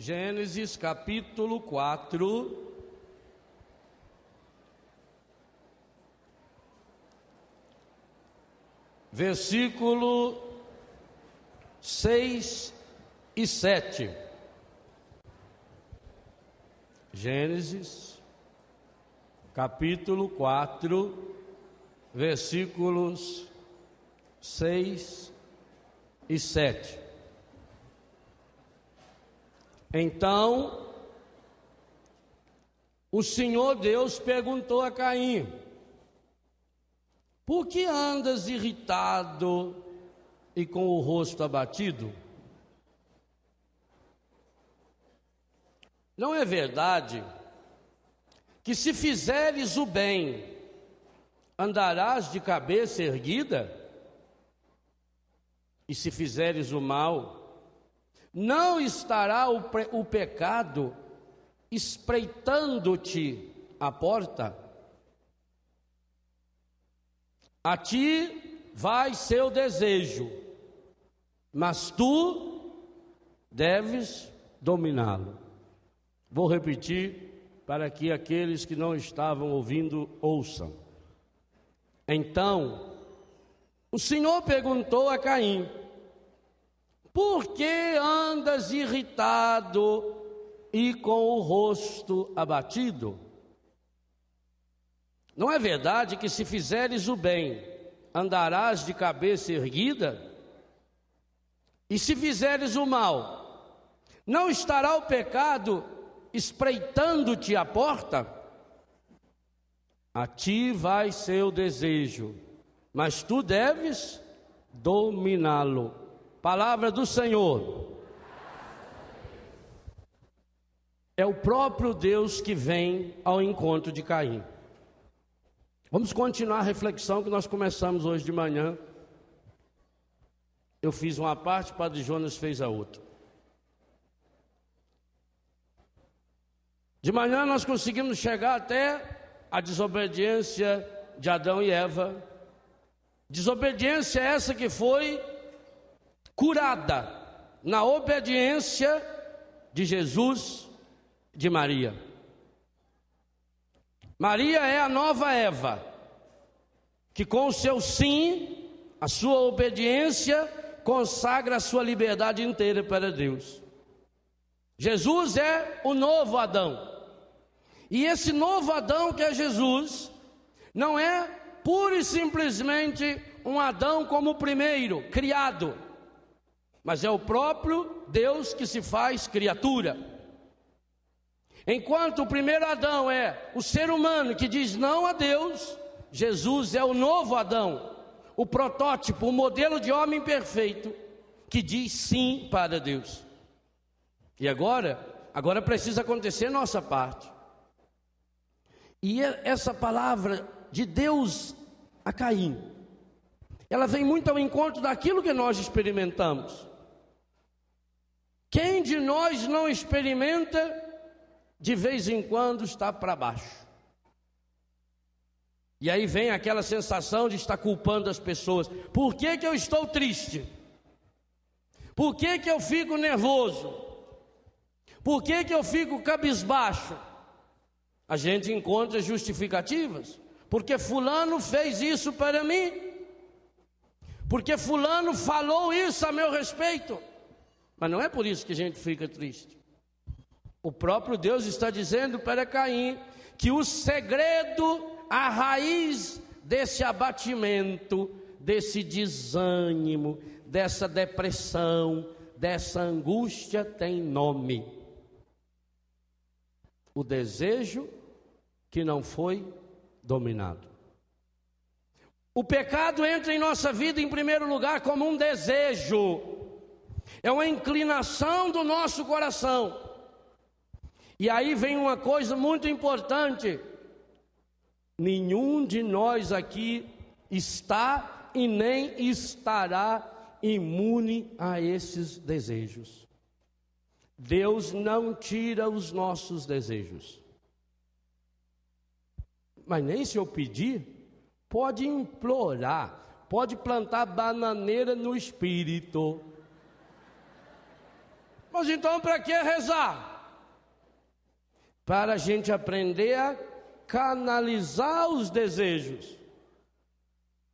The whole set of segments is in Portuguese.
Gênesis capítulo 4, versículo 6 e 7. Gênesis capítulo 4, versículos 6 e 7. Então, o Senhor Deus perguntou a Caim: por que andas irritado e com o rosto abatido? Não é verdade que se fizeres o bem, andarás de cabeça erguida? E se fizeres o mal, não estará o pecado espreitando-te à porta? A ti vai seu desejo, mas tu deves dominá-lo. Vou repetir para que aqueles que não estavam ouvindo ouçam. Então, o Senhor perguntou a Caim: por que andas irritado e com o rosto abatido? Não é verdade que se fizeres o bem, andarás de cabeça erguida? E se fizeres o mal, não estará o pecado espreitando-te à porta? A ti vai seu desejo, mas tu deves dominá-lo. Palavra do Senhor. É o próprio Deus que vem ao encontro de Caim. Vamos continuar a reflexão que nós começamos hoje de manhã. Eu fiz uma parte, o Padre Jonas fez a outra. De manhã nós conseguimos chegar até a desobediência de Adão e Eva. Desobediência essa que foi curada na obediência de Jesus, de Maria. Maria é a nova Eva, que com o seu sim, a sua obediência, consagra a sua liberdade inteira para Deus. Jesus é o novo Adão. E esse novo Adão que é Jesus, não é pura e simplesmente um Adão como o primeiro, criado, mas é o próprio Deus que se faz criatura. Enquanto o primeiro Adão é o ser humano que diz não a Deus, Jesus é o novo Adão, o protótipo, o modelo de homem perfeito, que diz sim para Deus. E agora precisa acontecer a nossa parte. E essa palavra de Deus a Caim, ela vem muito ao encontro daquilo que nós experimentamos. Quem de nós não experimenta, de vez em quando está para baixo? E aí vem aquela sensação de estar culpando as pessoas. Por que eu estou triste? Por que eu fico nervoso? Por que eu fico cabisbaixo? A gente encontra justificativas. Porque fulano fez isso para mim. Porque fulano falou isso a meu respeito. Mas não é por isso que a gente fica triste. O próprio Deus está dizendo para Caim que o segredo, a raiz desse abatimento, desse desânimo, dessa depressão, dessa angústia tem nome: o desejo que não foi dominado. O pecado entra em nossa vida em primeiro lugar como um desejo, é uma inclinação do nosso coração. E aí vem uma coisa muito importante: nenhum de nós aqui está e nem estará imune a esses desejos. Deus não tira os nossos desejos. Mas nem se eu pedir, pode implorar, pode plantar bananeira no espírito. Pois então, para que rezar? Para a gente aprender a canalizar os desejos.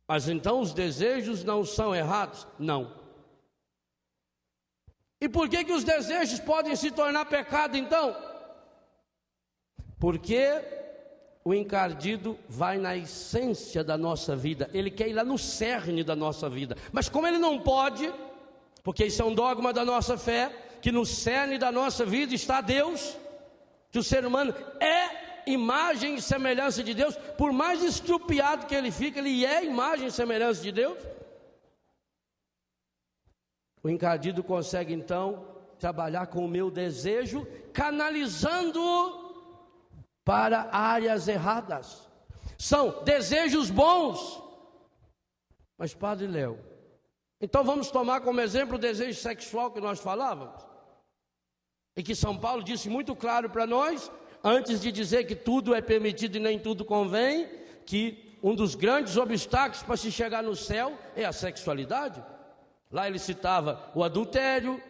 Mas então os desejos não são errados? Não. E por que os desejos podem se tornar pecado então? Porque o encardido vai na essência da nossa vida, ele quer ir lá no cerne da nossa vida, mas como ele não pode, porque isso é um dogma da nossa fé, que no cerne da nossa vida está Deus, que o ser humano é imagem e semelhança de Deus, por mais estrupiado que ele fica, ele é imagem e semelhança de Deus. O encardido consegue então trabalhar com o meu desejo, canalizando-o para áreas erradas. São desejos bons. Mas Padre Léo, então vamos tomar como exemplo o desejo sexual que nós falávamos, e que São Paulo disse muito claro para nós, antes de dizer que tudo é permitido e nem tudo convém, que um dos grandes obstáculos para se chegar no céu é a sexualidade. Lá ele citava o adultério,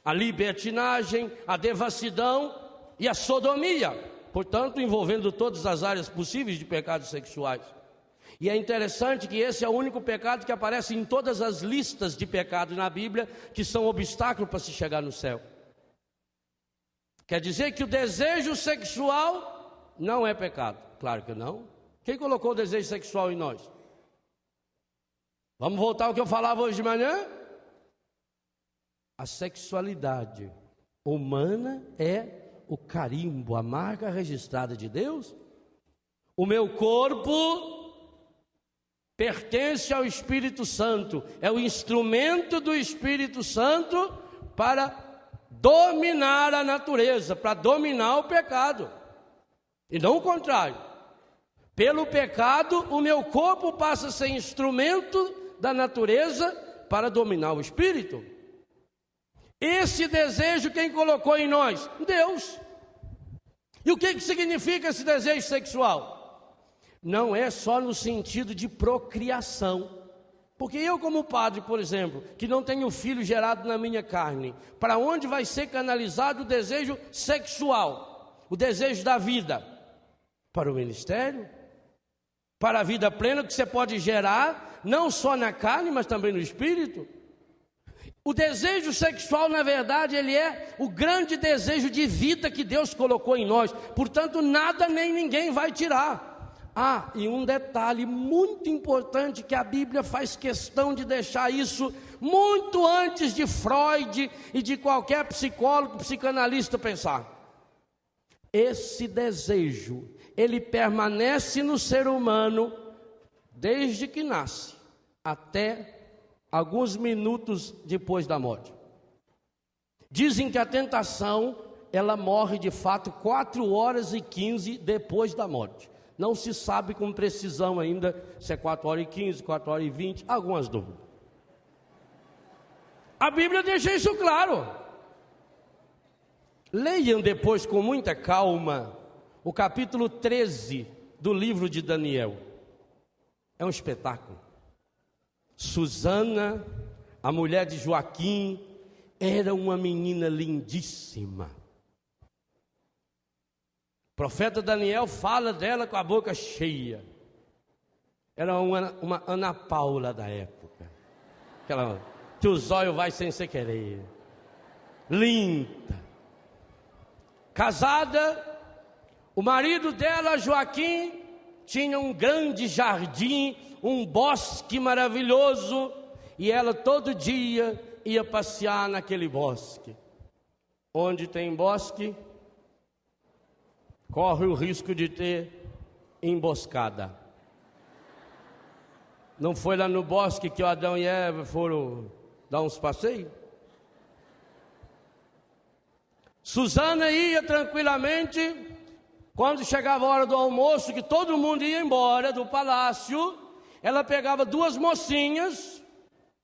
a libertinagem, a devassidão e a sodomia, portanto envolvendo todas as áreas possíveis de pecados sexuais. E é interessante que esse é o único pecado que aparece em todas as listas de pecados na Bíblia, que são obstáculo para se chegar no céu. Quer dizer que o desejo sexual não é pecado? Claro que não. Quem colocou o desejo sexual em nós? Vamos voltar ao que eu falava hoje de manhã? A sexualidade humana é o carimbo, a marca registrada de Deus. O meu corpo pertence ao Espírito Santo, é o instrumento do Espírito Santo para dominar a natureza, para dominar o pecado, e não o contrário. Pelo pecado, o meu corpo passa a ser instrumento da natureza para dominar o espírito. Esse desejo quem colocou em nós? Deus. E o que significa esse desejo sexual? Não é só no sentido de procriação. Porque eu, como padre, por exemplo, que não tenho filho gerado na minha carne, para onde vai ser canalizado o desejo sexual? O desejo da vida? Para o ministério? Para a vida plena que você pode gerar, não só na carne, mas também no espírito? O desejo sexual, na verdade, ele é o grande desejo de vida que Deus colocou em nós. Portanto, nada nem ninguém vai tirar. Ah, e um detalhe muito importante que a Bíblia faz questão de deixar isso muito antes de Freud e de qualquer psicólogo, psicanalista pensar. Esse desejo, ele permanece no ser humano desde que nasce até alguns minutos depois da morte. Dizem que a tentação, ela morre de fato 4 horas e 15 depois da morte. Não se sabe com precisão ainda se é 4 horas e 15, 4 horas e 20, algumas dúvidas. A Bíblia deixa isso claro. Leiam depois com muita calma o capítulo 13 do livro de Daniel. É um espetáculo. Susana, a mulher de Joaquim, era uma menina lindíssima. O profeta Daniel fala dela com a boca cheia. Era uma Ana Paula da época. Aquela que os olhos vai sem se querer. Linda. Casada, o marido dela, Joaquim, tinha um grande jardim, um bosque maravilhoso, e ela todo dia ia passear naquele bosque. Onde tem bosque, corre o risco de ter emboscada. Não foi lá no bosque que o Adão e Eva foram dar uns passeios? Susana ia tranquilamente. Quando chegava a hora do almoço, que todo mundo ia embora do palácio, ela pegava 2 mocinhas,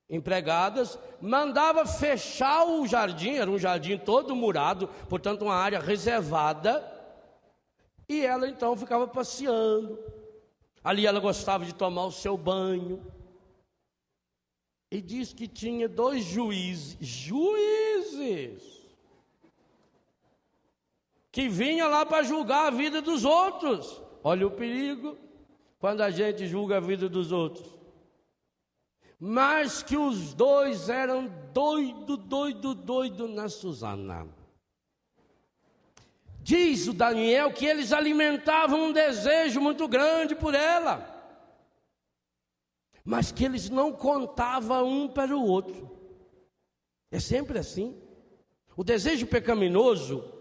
empregadas, mandava fechar o jardim, era um jardim todo murado, portanto uma área reservada, e ela então ficava passeando. Ali ela gostava de tomar o seu banho. E diz que tinha 2 juízes. que vinha lá para julgar a vida dos outros. Olha o perigo quando a gente julga a vida dos outros. Mas que os dois eram doido na Susana. Diz o Daniel que eles alimentavam um desejo muito grande por ela, mas que eles não contavam um para o outro. É sempre assim. O desejo pecaminoso,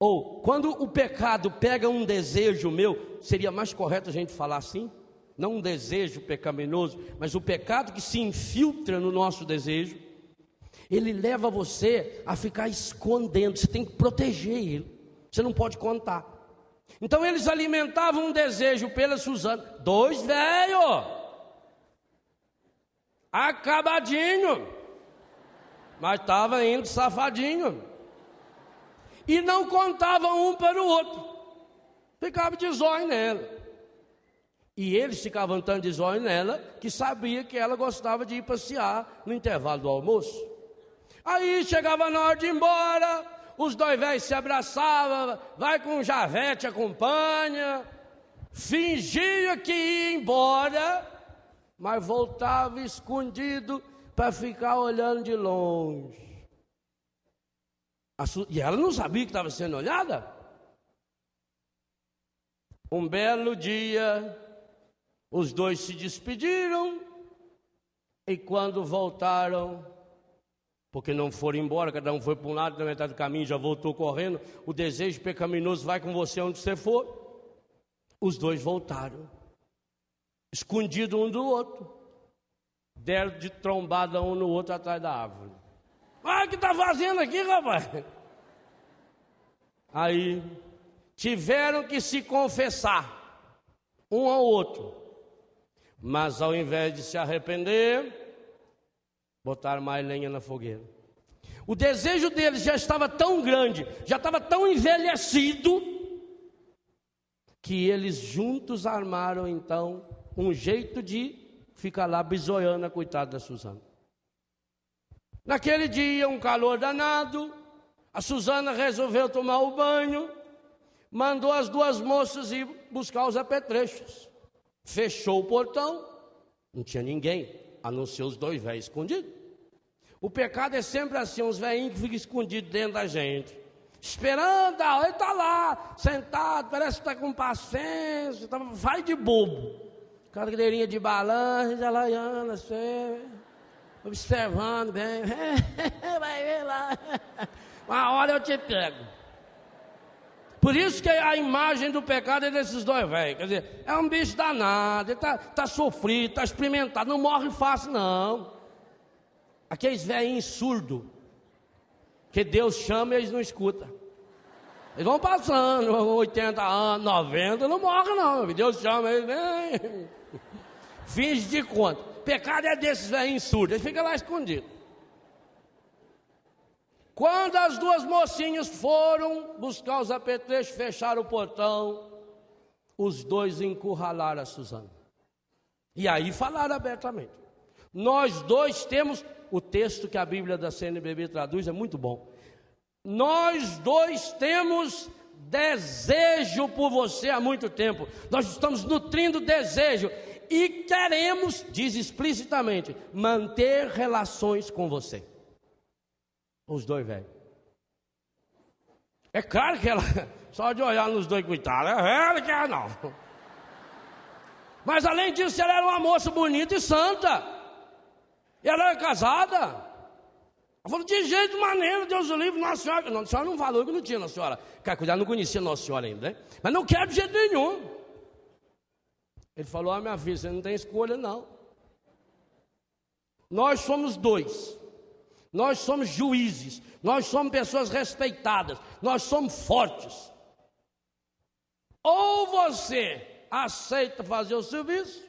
ou quando o pecado pega um desejo meu, seria mais correto a gente falar assim? Não um desejo pecaminoso, mas o pecado que se infiltra no nosso desejo, ele leva você a ficar escondendo. Você tem que proteger ele, você não pode contar. Então eles alimentavam um desejo pela Susana. Dois velhos, acabadinho, mas estava indo safadinho, e não contavam um para o outro, ficava de zóio nela. E eles ficavam tanto de zóio nela, que sabia que ela gostava de ir passear no intervalo do almoço. Aí chegava na hora de ir embora, os dois velhos se abraçavam, vai com o Javé, te acompanha, fingia que ia embora, mas voltava escondido para ficar olhando de longe. E ela não sabia que estava sendo olhada. Um belo dia, os dois se despediram, e quando voltaram, porque não foram embora, cada um foi para um lado, na metade do caminho já voltou correndo, o desejo pecaminoso vai com você onde você for. Os dois voltaram, escondidos um do outro, deram de trombada um no outro atrás da árvore. Ah, o que está fazendo aqui, rapaz? Aí tiveram que se confessar um ao outro, mas ao invés de se arrepender, botaram mais lenha na fogueira. O desejo deles já estava tão grande, já estava tão envelhecido, que eles juntos armaram então um jeito de ficar lá bisoiando a coitada da Susana. Naquele dia, um calor danado, a Susana resolveu tomar o banho, mandou as duas moças ir buscar os apetrechos. Fechou o portão, não tinha ninguém, a não ser os dois velhos escondidos. O pecado é sempre assim, uns velhinhos que ficam escondidos dentro da gente, esperando, ele está lá, sentado, parece que está com paciência, vai de bobo, cadeirinha de balanço, ela olhando assim, observando bem, vai ver lá, uma hora eu te pego. Por isso que a imagem do pecado é desses dois velhos, quer dizer, é um bicho danado, ele está sofrido, está experimentado, não morre fácil não. Aqueles velhinhos surdos, que Deus chama e eles não escutam. Eles vão passando, 80 anos, 90, não morrem não, Deus chama eles, vem, finge de conta. Pecado é desses velhinhos surdos, eles ficam lá escondidos. Quando as duas mocinhas foram buscar os apetrechos, fecharam o portão, os dois encurralaram a Susana. E aí falaram abertamente. Nós dois temos, o texto que a Bíblia da CNBB traduz é muito bom. Nós dois temos desejo por você há muito tempo. Nós estamos nutrindo desejo e queremos, diz explicitamente, manter relações com você. Os dois velhos. É claro que ela, só de olhar nos dois, coitada, ela quer não. Mas além disso, ela era uma moça bonita e santa. E ela era casada. Ela falou, de jeito maneiro, Deus o livre, Nossa Senhora. Não, a senhora não falou que não tinha Nossa Senhora. Cara, cuidado, não conhecia Nossa Senhora ainda, né? Mas não quero de jeito nenhum. Ele falou, minha filha, você não tem escolha não. Nós somos dois. Nós somos juízes, nós somos pessoas respeitadas, nós somos fortes. Ou você aceita fazer o serviço,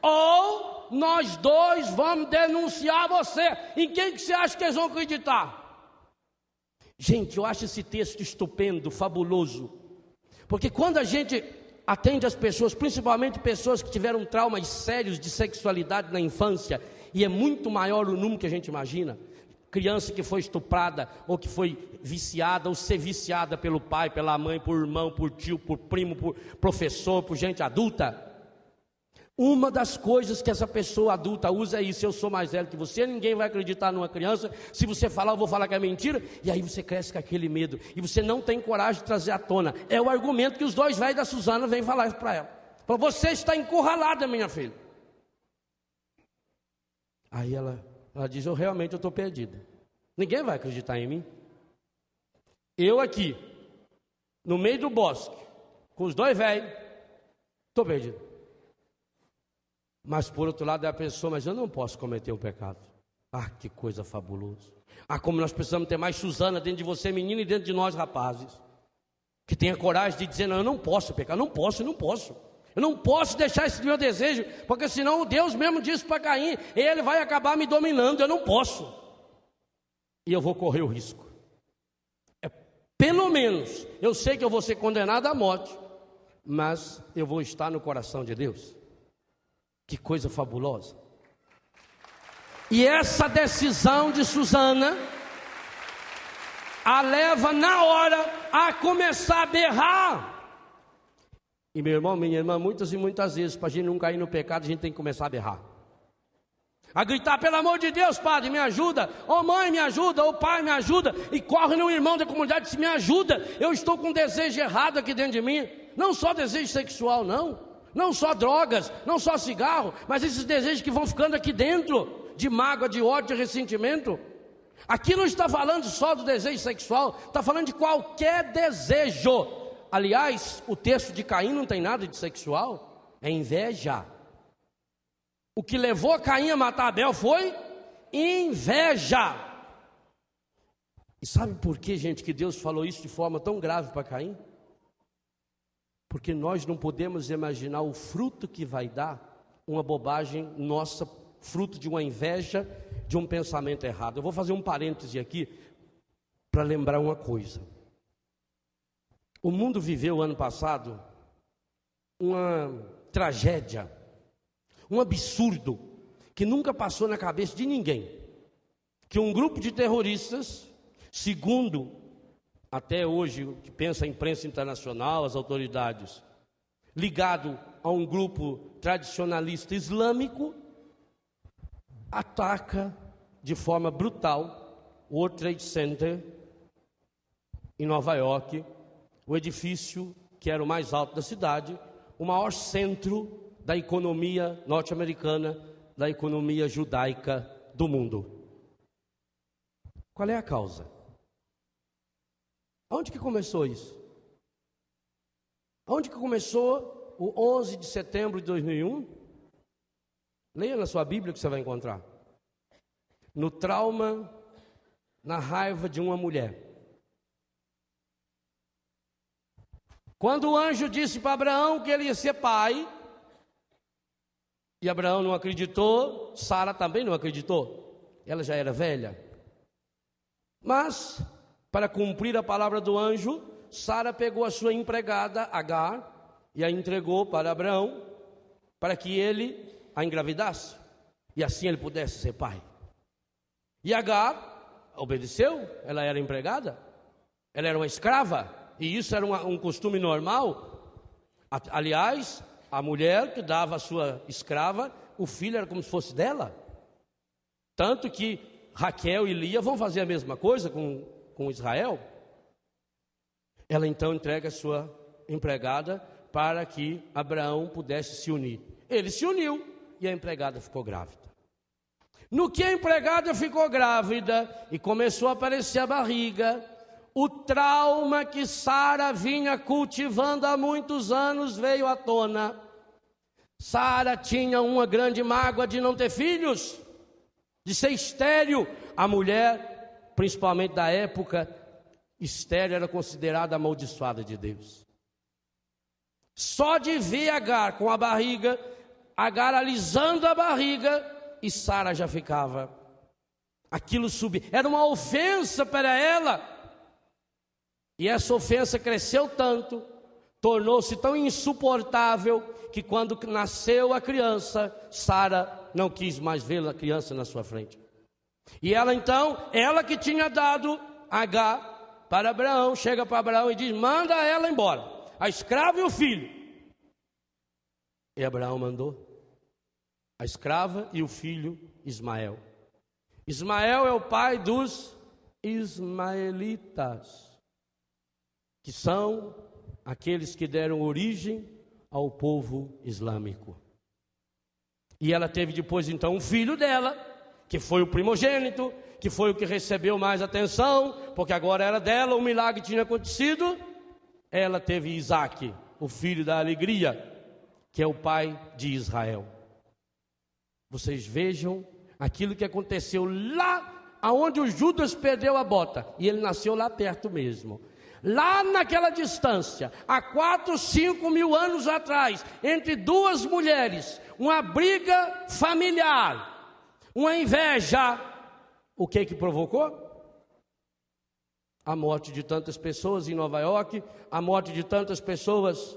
ou nós dois vamos denunciar você. Em quem que você acha que eles vão acreditar? Gente, eu acho esse texto estupendo, fabuloso, porque quando a gente atende as pessoas, principalmente pessoas que tiveram traumas sérios de sexualidade na infância, e é muito maior o número que a gente imagina. Criança que foi estuprada, ou que foi viciada, ou ser viciada pelo pai, pela mãe, por irmão, por tio, por primo, por professor, por gente adulta. Uma das coisas que essa pessoa adulta usa é isso: eu sou mais velho que você, ninguém vai acreditar numa criança. Se você falar, eu vou falar que é mentira. E aí você cresce com aquele medo, e você não tem coragem de trazer à tona. É o argumento que os dois velhos da Suzana vêm falar para ela. Você está encurralada, minha filha. Aí ela diz: eu realmente estou perdida. Ninguém vai acreditar em mim. Eu aqui, no meio do bosque, com os dois velhos, estou perdido. Mas por outro lado é a pessoa: mas eu não posso cometer um pecado. Ah, que coisa fabulosa. Ah, como nós precisamos ter mais Suzana dentro de você, menina, e dentro de nós, rapazes, que tenha coragem de dizer: não, eu não posso pecar, não posso. Eu não posso deixar esse meu desejo, porque senão Deus mesmo disse para Caim: ele vai acabar me dominando, eu não posso. E eu vou correr o risco. Pelo menos, eu sei que eu vou ser condenado à morte, mas eu vou estar no coração de Deus. Que coisa fabulosa. E essa decisão de Suzana a leva na hora a começar a berrar. E meu irmão, minha irmã, muitas e muitas vezes, para a gente não cair no pecado, a gente tem que começar a berrar, a gritar: pelo amor de Deus, padre, me ajuda, ô mãe, me ajuda, ô pai, me ajuda. E corre no irmão da comunidade e diz: me ajuda, eu estou com um desejo errado aqui dentro de mim. Não só desejo sexual, não só drogas, não só cigarro, mas esses desejos que vão ficando aqui dentro, de mágoa, de ódio, de ressentimento. Aqui não está falando só do desejo sexual, está falando de qualquer desejo. Aliás, o texto de Caim não tem nada de sexual, é inveja. O que levou Caim a matar Abel foi inveja. E sabe por que, gente, que Deus falou isso de forma tão grave para Caim? Porque nós não podemos imaginar o fruto que vai dar uma bobagem nossa, fruto de uma inveja, de um pensamento errado. Eu vou fazer um parêntese aqui para lembrar uma coisa. O mundo viveu ano passado uma tragédia, um absurdo que nunca passou na cabeça de ninguém, que um grupo de terroristas, segundo até hoje o que pensa a imprensa internacional, as autoridades, ligado a um grupo tradicionalista islâmico, ataca de forma brutal o World Trade Center em Nova York, o edifício que era o mais alto da cidade, o maior centro da economia norte-americana, da economia judaica do mundo. Qual é a causa? Onde que começou isso? Onde que começou o 11 de setembro de 2001? Leia na sua Bíblia que você vai encontrar. No trauma, na raiva de uma mulher. Quando o anjo disse para Abraão que ele ia ser pai, e Abraão não acreditou, Sara também não acreditou, ela já era velha. Mas, para cumprir a palavra do anjo, Sara pegou a sua empregada, Agar, e a entregou para Abraão, para que ele a engravidasse, e assim ele pudesse ser pai. E Agar obedeceu, ela era empregada, ela era uma escrava, e isso era um costume normal. Aliás, a mulher que dava a sua escrava, o filho era como se fosse dela. Tanto que Raquel e Lia vão fazer a mesma coisa com Israel. Ela então entrega a sua empregada para que Abraão pudesse se unir. Ele se uniu e a empregada ficou grávida. No que a empregada ficou grávida e começou a aparecer a barriga, o trauma que Sara vinha cultivando há muitos anos veio à tona. Sara tinha uma grande mágoa de não ter filhos, de ser estéril. A mulher, principalmente da época, estéril era considerada amaldiçoada de Deus. Só de ver Agar com a barriga, Agar alisando a barriga, e Sara já ficava. Aquilo subia, era uma ofensa para ela. E essa ofensa cresceu tanto, tornou-se tão insuportável, que quando nasceu a criança, Sara não quis mais ver a criança na sua frente. E ela então, ela que tinha dado Agar para Abraão, chega para Abraão e diz: manda ela embora, a escrava e o filho. E Abraão mandou a escrava e o filho Ismael. Ismael é o pai dos ismaelitas, que são aqueles que deram origem ao povo islâmico. E ela teve depois então um filho dela, que foi o primogênito, que foi o que recebeu mais atenção, porque agora era dela, o milagre tinha acontecido. Ela teve Isaque, o filho da alegria, que é o pai de Israel. Vocês vejam aquilo que aconteceu lá aonde o Judas perdeu a bota, e ele nasceu lá perto mesmo. Lá naquela distância, há 4, 5 mil anos atrás, entre duas mulheres, uma briga familiar, uma inveja, o que provocou? A morte de tantas pessoas em Nova York, a morte de tantas pessoas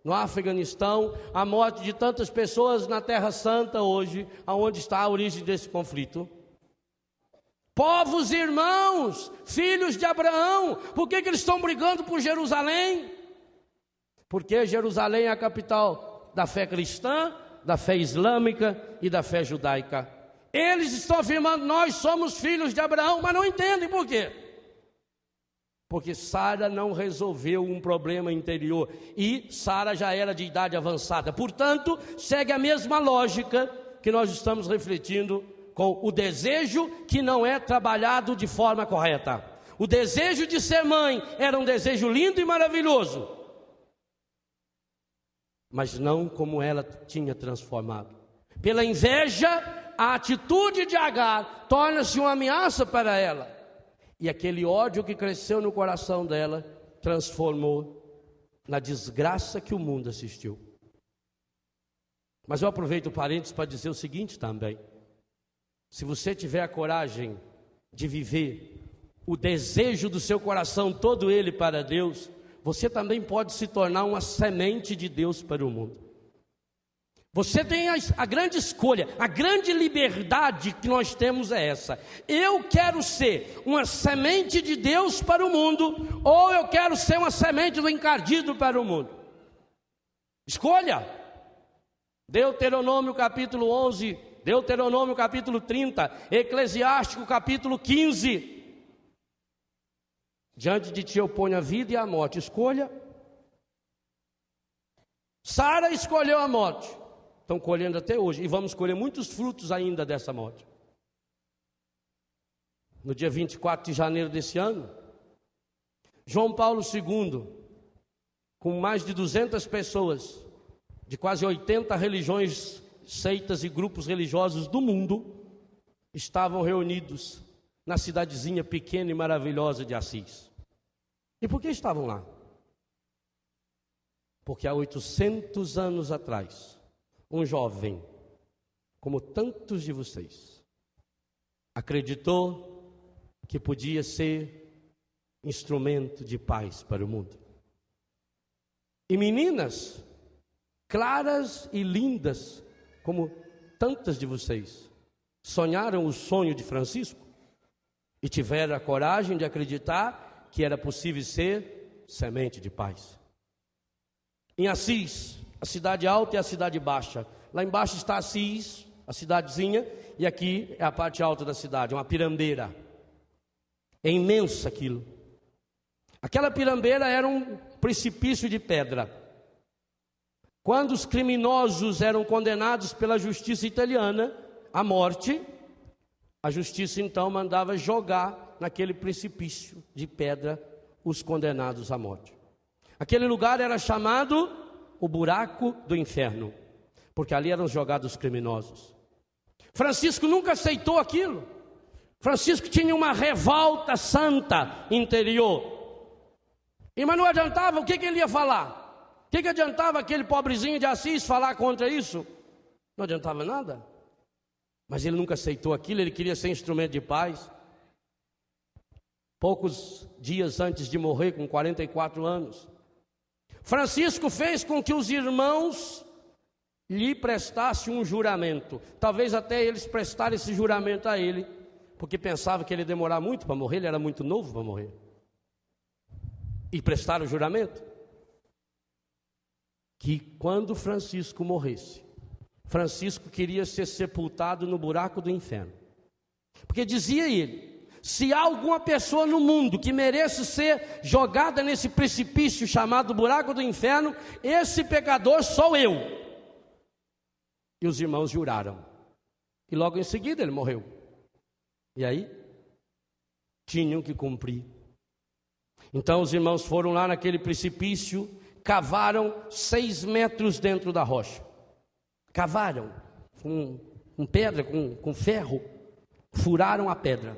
no Afeganistão, a morte de tantas pessoas na Terra Santa hoje, aonde está a origem desse conflito. Povos irmãos, filhos de Abraão, por que eles estão brigando por Jerusalém? Porque Jerusalém é a capital da fé cristã, da fé islâmica e da fé judaica. Eles estão afirmando: nós somos filhos de Abraão, mas não entendem por quê. Porque Sara não resolveu um problema interior, e Sara já era de idade avançada. Portanto, segue a mesma lógica que nós estamos refletindo com o desejo que não é trabalhado de forma correta. O desejo de ser mãe era um desejo lindo e maravilhoso, mas não como ela tinha transformado. Pela inveja, a atitude de Agar torna-se uma ameaça para ela. E aquele ódio que cresceu no coração dela transformou na desgraça que o mundo assistiu. Mas eu aproveito o parênteses para dizer o seguinte também: se você tiver a coragem de viver o desejo do seu coração, todo ele para Deus, você também pode se tornar uma semente de Deus para o mundo. Você tem a grande escolha, a grande liberdade que nós temos é essa: eu quero ser uma semente de Deus para o mundo, ou eu quero ser uma semente do encardido para o mundo. Escolha. Deuteronômio capítulo 11, Deuteronômio capítulo 30, Eclesiástico capítulo 15. Diante de ti eu ponho a vida e a morte, escolha. Sara escolheu a morte, estão colhendo até hoje, e vamos colher muitos frutos ainda dessa morte. No dia 24 de janeiro desse ano, João Paulo II, com mais de 200 pessoas, de quase 80 religiões, seitas e grupos religiosos do mundo, estavam reunidos na cidadezinha pequena e maravilhosa de Assis. E por que estavam lá? Porque há 800 anos atrás, um jovem, como tantos de vocês, acreditou que podia ser instrumento de paz para o mundo. E meninas, claras e lindas, como tantas de vocês, sonharam o sonho de Francisco e tiveram a coragem de acreditar que era possível ser semente de paz. Em Assis, a cidade alta e a cidade baixa. Lá embaixo está Assis, a cidadezinha, e aqui é a parte alta da cidade, uma pirambeira. É imenso aquilo. Aquela pirambeira era um precipício de pedra. Quando os criminosos eram condenados pela justiça italiana à morte, a justiça então mandava jogar naquele precipício de pedra os condenados à morte. Aquele lugar era chamado o buraco do inferno, porque ali eram jogados os criminosos. Francisco nunca aceitou aquilo. Francisco tinha uma revolta santa interior. Mas não adiantava, o que ele ia falar? O que adiantava aquele pobrezinho de Assis falar contra isso? Não adiantava nada. Mas ele nunca aceitou aquilo, ele queria ser instrumento de paz. Poucos dias antes de morrer, com 44 anos, Francisco fez com que os irmãos lhe prestassem um juramento. Talvez até eles prestaram esse juramento a ele, porque pensava que ele ia demorar muito para morrer, ele era muito novo para morrer. E prestaram o juramento que quando Francisco morresse, Francisco queria ser sepultado no buraco do inferno. Porque dizia ele, se há alguma pessoa no mundo que mereça ser jogada nesse precipício chamado buraco do inferno, esse pecador sou eu. E os irmãos juraram. E logo em seguida ele morreu. E aí, tinham que cumprir. Então os irmãos foram lá naquele precipício, cavaram 6 metros dentro da rocha. Cavaram com pedra, com ferro, furaram a pedra.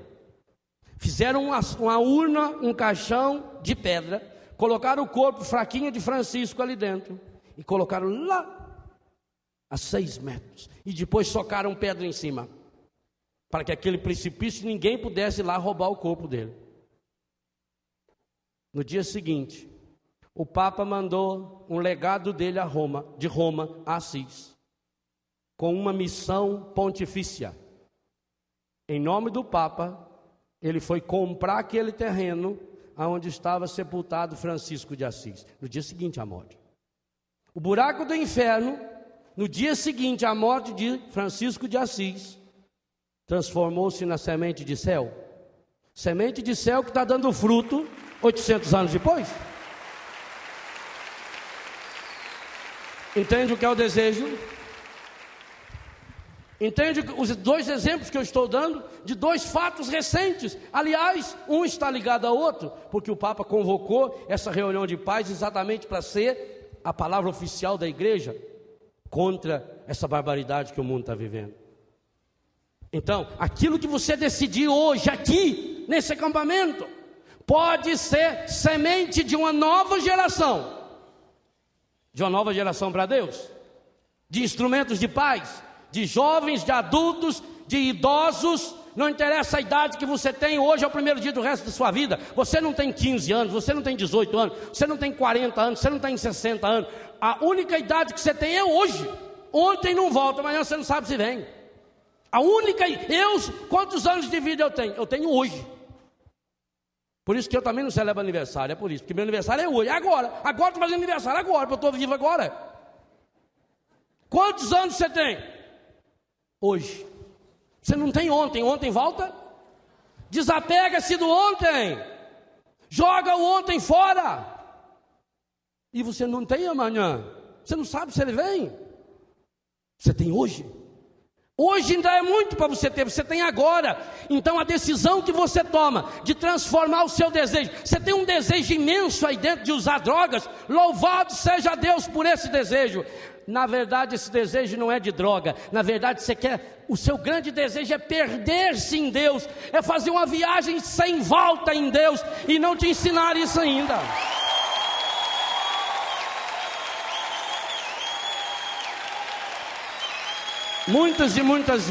Fizeram uma urna, um caixão de pedra, colocaram o corpo fraquinho de Francisco ali dentro e colocaram lá a 6 metros. E depois socaram pedra em cima, para que aquele precipício ninguém pudesse ir lá roubar o corpo dele. No dia seguinte, o Papa mandou um legado dele de Roma a Assis, com uma missão pontifícia. Em nome do Papa, ele foi comprar aquele terreno onde estava sepultado Francisco de Assis, no dia seguinte à morte. O buraco do inferno, no dia seguinte à morte de Francisco de Assis, transformou-se na semente de céu. Semente de céu que está dando fruto 800 anos depois. Entende o que é o desejo? Entende os 2 exemplos que eu estou dando de 2 fatos recentes? Aliás, um está ligado ao outro, porque o Papa convocou essa reunião de paz exatamente para ser a palavra oficial da igreja contra essa barbaridade que o mundo está vivendo. Então, aquilo que você decidir hoje aqui, nesse acampamento, pode ser semente de uma nova geração. De uma nova geração para Deus. De instrumentos de paz. De jovens, de adultos, de idosos. Não interessa a idade que você tem, hoje é o primeiro dia do resto da sua vida. Você não tem 15 anos, você não tem 18 anos, você não tem 40 anos, você não tem 60 anos. A única idade que você tem é hoje. Ontem não volta, amanhã você não sabe se vem. A única, quantos anos de vida eu tenho? Eu tenho hoje. Por isso que eu também não celebro aniversário, é por isso. Porque meu aniversário é hoje, é agora. Agora estou fazendo aniversário, agora, porque eu estou vivo agora. Quantos anos você tem? Hoje. Você não tem ontem, ontem volta? Desapega-se do ontem. Joga o ontem fora. E você não tem amanhã. Você não sabe se ele vem. Você tem hoje. Hoje ainda é muito para você ter, você tem agora. Então a decisão que você toma de transformar o seu desejo, você tem um desejo imenso aí dentro de usar drogas, louvado seja Deus por esse desejo. Na verdade esse desejo não é de droga, na verdade você quer, o seu grande desejo é perder-se em Deus, é fazer uma viagem sem volta em Deus, e não te ensinar isso ainda. Muitas e muitas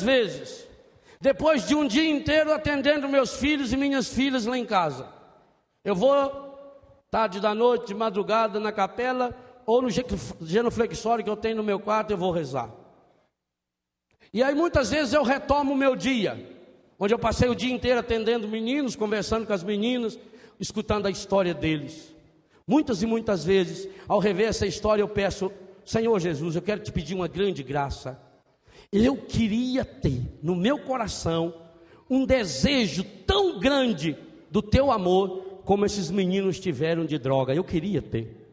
vezes, depois de um dia inteiro atendendo meus filhos e minhas filhas lá em casa, eu vou tarde da noite, de madrugada na capela, ou no genuflexório que eu tenho no meu quarto, eu vou rezar. E aí muitas vezes eu retomo o meu dia, onde eu passei o dia inteiro atendendo meninos, conversando com as meninas, escutando a história deles. Muitas e muitas vezes, ao rever essa história, eu peço: Senhor Jesus, eu quero te pedir uma grande graça. Eu queria ter no meu coração um desejo tão grande do teu amor, como esses meninos tiveram de droga. Eu queria ter.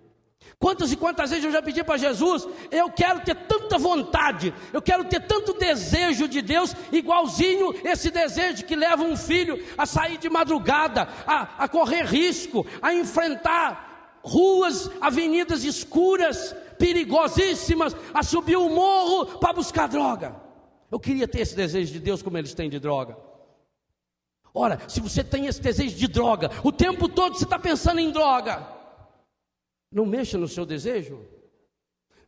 Quantas e quantas vezes eu já pedi para Jesus: eu quero ter tanta vontade, eu quero ter tanto desejo de Deus, igualzinho esse desejo que leva um filho a sair de madrugada, a correr risco, a enfrentar ruas, avenidas escuras, perigosíssimas, a subir o morro para buscar droga. Eu queria ter esse desejo de Deus como eles têm de droga. Ora, se você tem esse desejo de droga, o tempo todo você está pensando em droga, não mexa no seu desejo.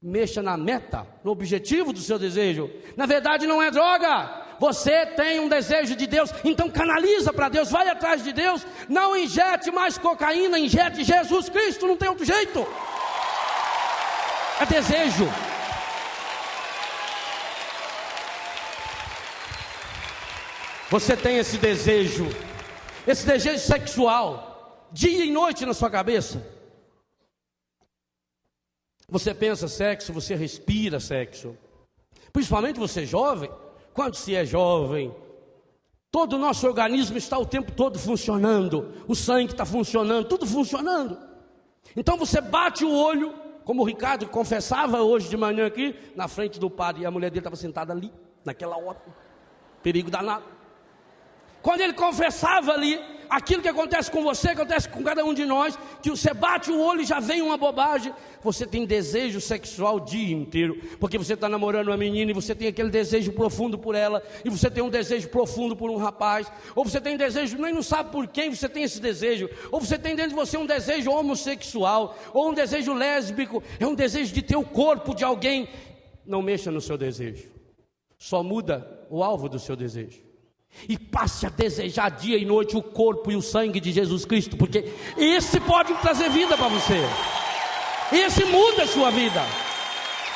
Mexa na meta, no objetivo do seu desejo. Na verdade não é droga. Você tem um desejo de Deus, então canaliza para Deus, vai atrás de Deus. Não injete mais cocaína, injete Jesus Cristo, não tem outro jeito. É desejo. você tem esse desejo sexual, dia e noite na sua cabeça. Você pensa sexo, você respira sexo. Principalmente você jovem, quando se é jovem, todo o nosso organismo está o tempo todo funcionando, o sangue está funcionando, tudo funcionando. Então você bate o olho, como o Ricardo confessava hoje de manhã aqui, na frente do padre, e a mulher dele estava sentada ali, naquela hora, perigo danado. Quando ele confessava ali, aquilo que acontece com você, acontece com cada um de nós, que você bate o olho e já vem uma bobagem. Você tem desejo sexual o dia inteiro, porque você está namorando uma menina e você tem aquele desejo profundo por ela, e você tem um desejo profundo por um rapaz, ou você tem desejo, nem não sabe por quem você tem esse desejo, ou você tem dentro de você um desejo homossexual, ou um desejo lésbico, é um desejo de ter o corpo de alguém. Não mexa no seu desejo, só muda o alvo do seu desejo. E passe a desejar dia e noite o corpo e o sangue de Jesus Cristo, porque esse pode trazer vida para você. Esse muda a sua vida.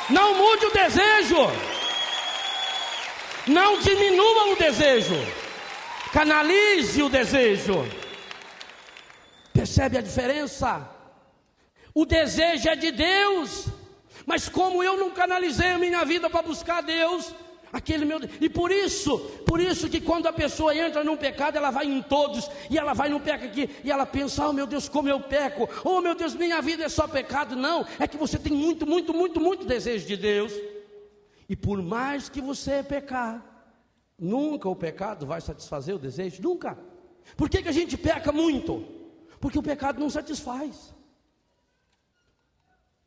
Não mude o desejo, não diminua o desejo, canalize o desejo. Percebe a diferença? O desejo é de Deus, mas como eu não canalizei a minha vida para buscar Deus, e por isso que quando a pessoa entra num pecado, ela vai em todos, e ela vai no pecado aqui, e ela pensa, oh meu Deus, como eu peco, oh meu Deus, minha vida é só pecado. Não, é que você tem muito desejo de Deus, e por mais que você pecar, nunca o pecado vai satisfazer o desejo, nunca. Por que a gente peca muito? Porque o pecado não satisfaz.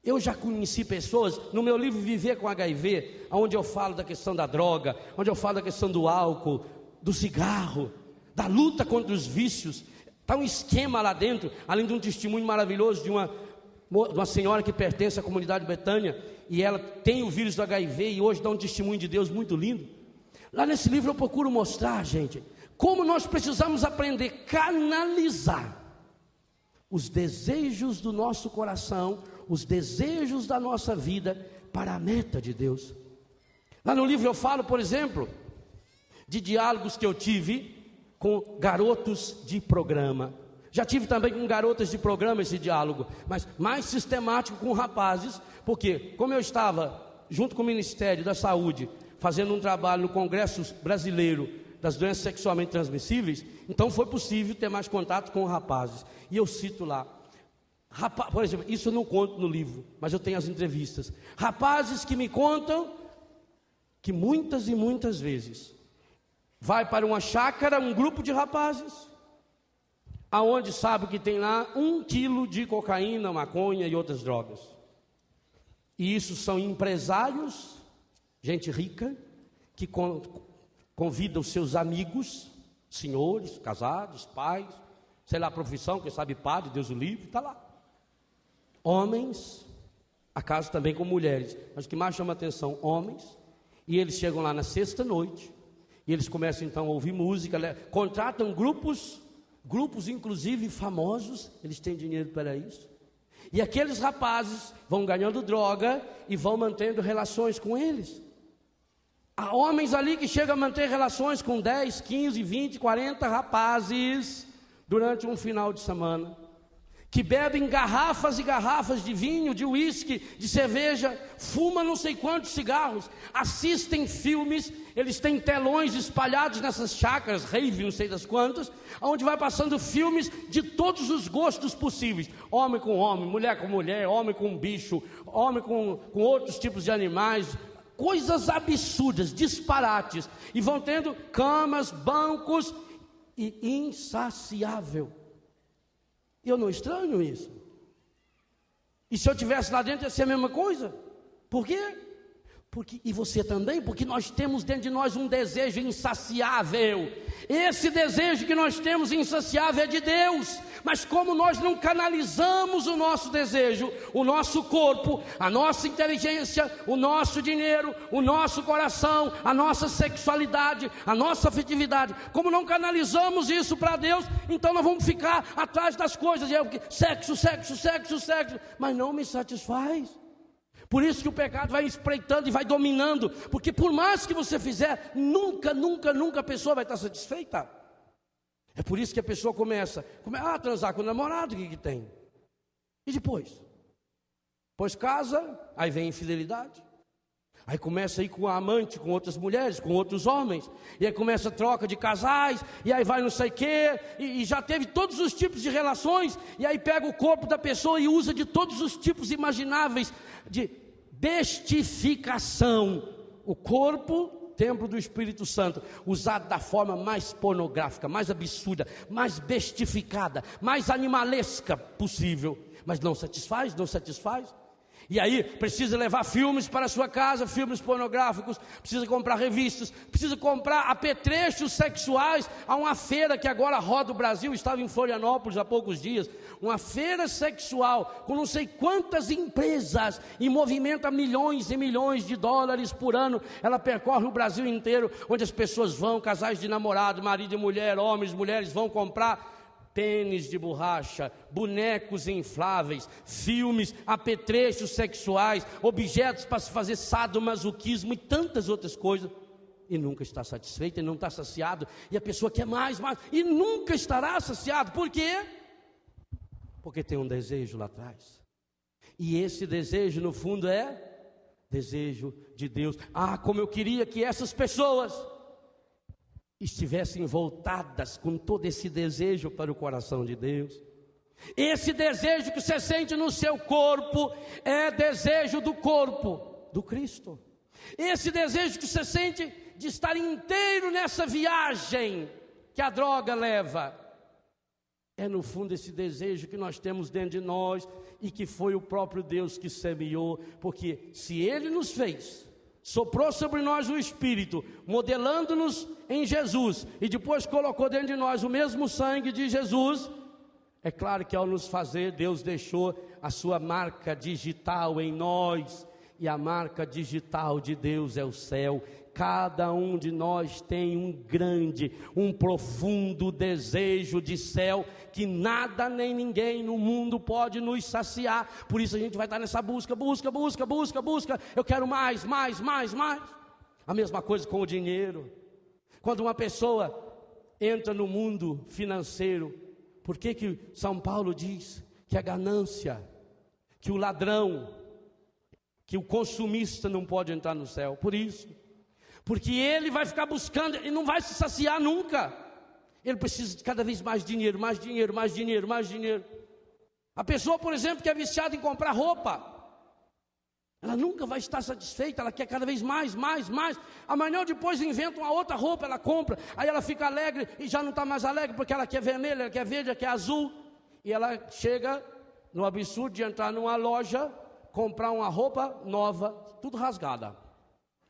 Eu já conheci pessoas, no meu livro Viver com HIV, onde eu falo da questão da droga, onde eu falo da questão do álcool, do cigarro, da luta contra os vícios. Está um esquema lá dentro, além de um testemunho maravilhoso de uma senhora que pertence à comunidade Betânia, e ela tem o vírus do HIV e hoje dá um testemunho de Deus muito lindo. Lá nesse livro eu procuro mostrar, gente, como nós precisamos aprender a canalizar os desejos do nosso coração, os desejos da nossa vida para a meta de Deus. Lá no livro eu falo, por exemplo, de diálogos que eu tive com garotos de programa. Já tive também com garotas de programa esse diálogo, mas mais sistemático com rapazes, porque como eu estava junto com o Ministério da Saúde, fazendo um trabalho no Congresso Brasileiro das Doenças Sexualmente Transmissíveis, então foi possível ter mais contato com rapazes. E eu cito lá, por exemplo, isso eu não conto no livro, mas eu tenho as entrevistas. Rapazes que me contam que muitas e muitas vezes vai para uma chácara, um grupo de rapazes, aonde sabe que tem lá 1 quilo de cocaína, maconha e outras drogas. E isso são empresários, gente rica, que convida os seus amigos, senhores, casados, pais, sei lá a profissão, quem sabe padre, Deus o livre, está lá. Homens, acaso também com mulheres, mas o que mais chama atenção, homens, e eles chegam lá na sexta noite, e eles começam então a ouvir música, contratam grupos inclusive famosos, eles têm dinheiro para isso, e aqueles rapazes vão ganhando droga e vão mantendo relações com eles. Há homens ali que chegam a manter relações com 10, 15, 20, 40 rapazes durante um final de semana, que bebem garrafas e garrafas de vinho, de uísque, de cerveja, fumam não sei quantos cigarros, assistem filmes, eles têm telões espalhados nessas chácaras, rave, não sei das quantas, onde vai passando filmes de todos os gostos possíveis, homem com homem, mulher com mulher, homem com bicho, homem com outros tipos de animais, coisas absurdas, disparates, e vão tendo camas, bancos, e insaciável. Eu não estranho isso. E se eu estivesse lá dentro ia ser a mesma coisa. Por quê? E você também, porque nós temos dentro de nós um desejo insaciável. Esse desejo que nós temos insaciável é de Deus, mas como nós não canalizamos o nosso desejo, o nosso corpo, a nossa inteligência, o nosso dinheiro, o nosso coração, a nossa sexualidade, a nossa afetividade, como não canalizamos isso para Deus, então nós vamos ficar atrás das coisas, sexo, mas não me satisfaz. Por isso que o pecado vai espreitando e vai dominando, porque por mais que você fizer, nunca a pessoa vai estar satisfeita. É por isso que a pessoa começa a transar com o namorado, o que tem? E depois? Pois casa, aí vem a infidelidade. Aí começa a ir com a amante, com outras mulheres, com outros homens. E aí começa a troca de casais. E aí vai não sei o quê. E já teve todos os tipos de relações. E aí pega o corpo da pessoa e usa de todos os tipos imagináveis de bestificação. O corpo, templo do Espírito Santo, usado da forma mais pornográfica, mais absurda, mais bestificada, mais animalesca possível. Mas não satisfaz. E aí precisa levar filmes para a sua casa, filmes pornográficos, precisa comprar revistas, precisa comprar apetrechos sexuais. Há uma feira que agora roda o Brasil, estava em Florianópolis há poucos dias, uma feira sexual com não sei quantas empresas e movimenta milhões e milhões de dólares por ano. Ela percorre o Brasil inteiro, onde as pessoas vão, casais de namorado, marido e mulher, homens, mulheres vão comprar pênis de borracha, bonecos infláveis, filmes, apetrechos sexuais, objetos para se fazer sadomasoquismo e tantas outras coisas, e nunca está satisfeito, e não está saciado, e a pessoa quer mais, e nunca estará saciado. Por quê? Porque tem um desejo lá atrás, e esse desejo no fundo é desejo de Deus. Como eu queria que essas pessoas estivessem voltadas com todo esse desejo para o coração de Deus. Esse desejo que você sente no seu corpo é desejo do corpo do Cristo. Esse desejo que você sente de estar inteiro nessa viagem que a droga leva, é no fundo esse desejo que nós temos dentro de nós e que foi o próprio Deus que semeou, porque se Ele nos fez, soprou sobre nós o Espírito, modelando-nos em Jesus, e depois colocou dentro de nós o mesmo sangue de Jesus, é claro que ao nos fazer, Deus deixou a sua marca digital em nós, e a marca digital de Deus é o céu. Cada um de nós tem um grande, um profundo desejo de céu, que nada nem ninguém no mundo pode nos saciar. Por isso a gente vai estar nessa busca. Eu quero mais. A mesma coisa com o dinheiro. Quando uma pessoa entra no mundo financeiro, por que São Paulo diz que a ganância, que o ladrão, que o consumista não pode entrar no céu? Por isso. Porque ele vai ficar buscando e não vai se saciar nunca. Ele precisa de cada vez mais dinheiro. A pessoa, por exemplo, que é viciada em comprar roupa, ela nunca vai estar satisfeita, ela quer cada vez mais. Amanhã depois inventa uma outra roupa, ela compra, aí ela fica alegre e já não está mais alegre, porque ela quer vermelho, ela quer verde, ela quer azul. E ela chega no absurdo de entrar numa loja, comprar uma roupa nova, tudo rasgada,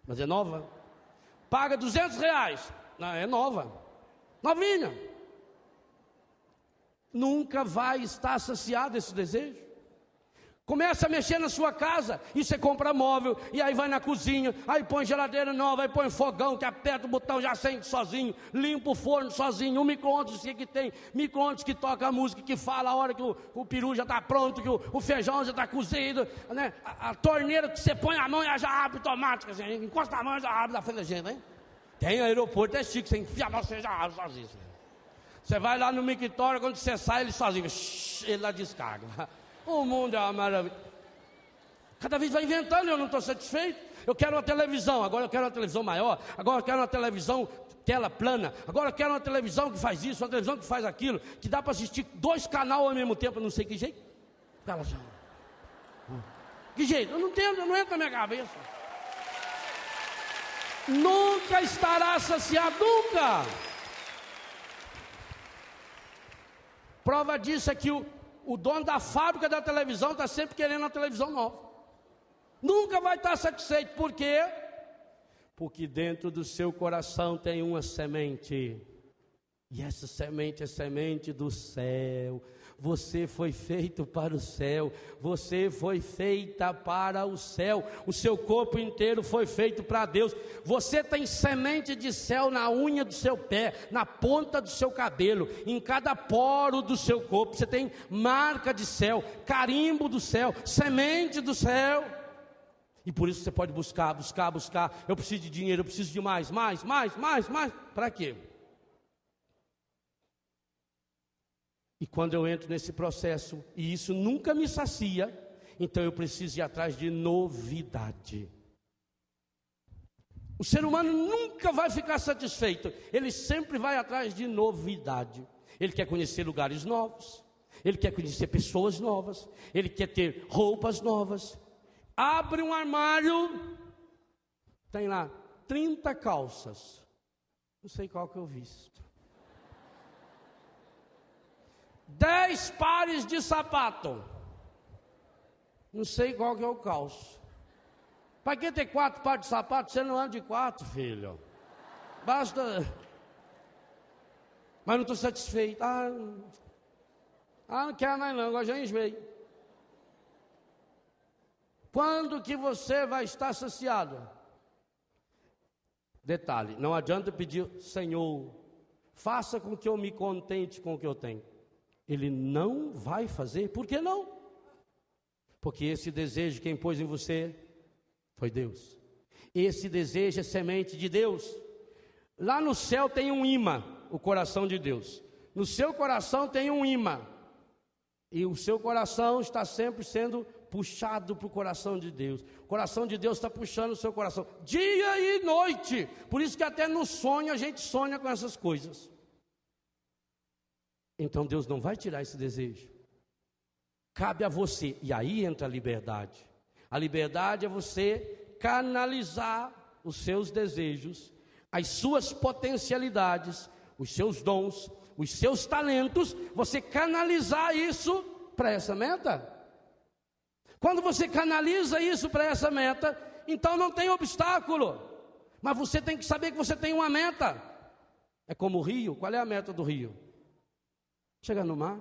mas é nova. Paga R$200, não, é nova, novinha. Nunca vai estar saciado esse desejo. Começa a mexer na sua casa, e você compra móvel, e aí vai na cozinha, aí põe geladeira nova, aí põe fogão, que aperta o botão, já acende sozinho, limpa o forno sozinho, o micro-ondas que tem, micro-ondas que toca a música, que fala a hora que o peru já está pronto, que o feijão já está cozido, né? A torneira que você põe a mão e já abre automática, assim, encosta a mão e já abre da frente da gente, hein? Tem aeroporto, é chique, você enfia a mão, você já abre sozinho. Você vai lá no mictório, quando você sai, ele sozinho, ele lá descarga. O mundo é uma maravilha. Cada vez vai inventando, eu não estou satisfeito. Eu quero uma televisão, agora eu quero uma televisão maior. Agora eu quero uma televisão tela plana. Agora eu quero uma televisão que faz isso, uma televisão que faz aquilo, que dá para assistir 2 canais ao mesmo tempo. Eu não sei que jeito. Que jeito? Eu não entendo, não entra na minha cabeça. Nunca estará saciado, nunca. Prova disso é que o dono da fábrica da televisão está sempre querendo uma televisão nova. Nunca vai estar satisfeito. Por quê? Porque dentro do seu coração tem uma semente. E essa semente é semente do céu. Você foi feito para o céu. Você foi feita para o céu. O seu corpo inteiro foi feito para Deus. Você tem semente de céu na unha do seu pé, na ponta do seu cabelo, em cada poro do seu corpo. Você tem marca de céu, carimbo do céu, semente do céu. E por isso você pode buscar. Eu preciso de dinheiro, eu preciso de mais. Para quê? E quando eu entro nesse processo, e isso nunca me sacia, então eu preciso ir atrás de novidade. O ser humano nunca vai ficar satisfeito, ele sempre vai atrás de novidade. Ele quer conhecer lugares novos, ele quer conhecer pessoas novas, ele quer ter roupas novas. Abre um armário, tem lá 30 calças, não sei qual que eu visto. 10 pares de sapato, não sei qual que eu calço. Para que ter 4 pares de sapato? Você não anda de 4, filho. Basta. Mas não estou satisfeito. Não quero mais não, agora já enjoei. Quando que você vai estar saciado? Detalhe, não adianta pedir, Senhor, faça com que eu me contente com o que eu tenho. Ele não vai fazer. Por que não? Porque esse desejo quem pôs em você foi Deus. Esse desejo é semente de Deus. Lá no céu tem um imã, o coração de Deus. No seu coração tem um imã. E o seu coração está sempre sendo puxado para o coração de Deus. O coração de Deus está puxando o seu coração dia e noite. Por isso que até no sonho a gente sonha com essas coisas. Então Deus não vai tirar esse desejo. Cabe a você. E aí entra a liberdade. A liberdade é você canalizar os seus desejos, as suas potencialidades, os seus dons, os seus talentos, você canalizar isso para essa meta. Quando você canaliza isso para essa meta, então não tem obstáculo. Mas você tem que saber que você tem uma meta. É como o rio. Qual é a meta do rio? Chegar no mar.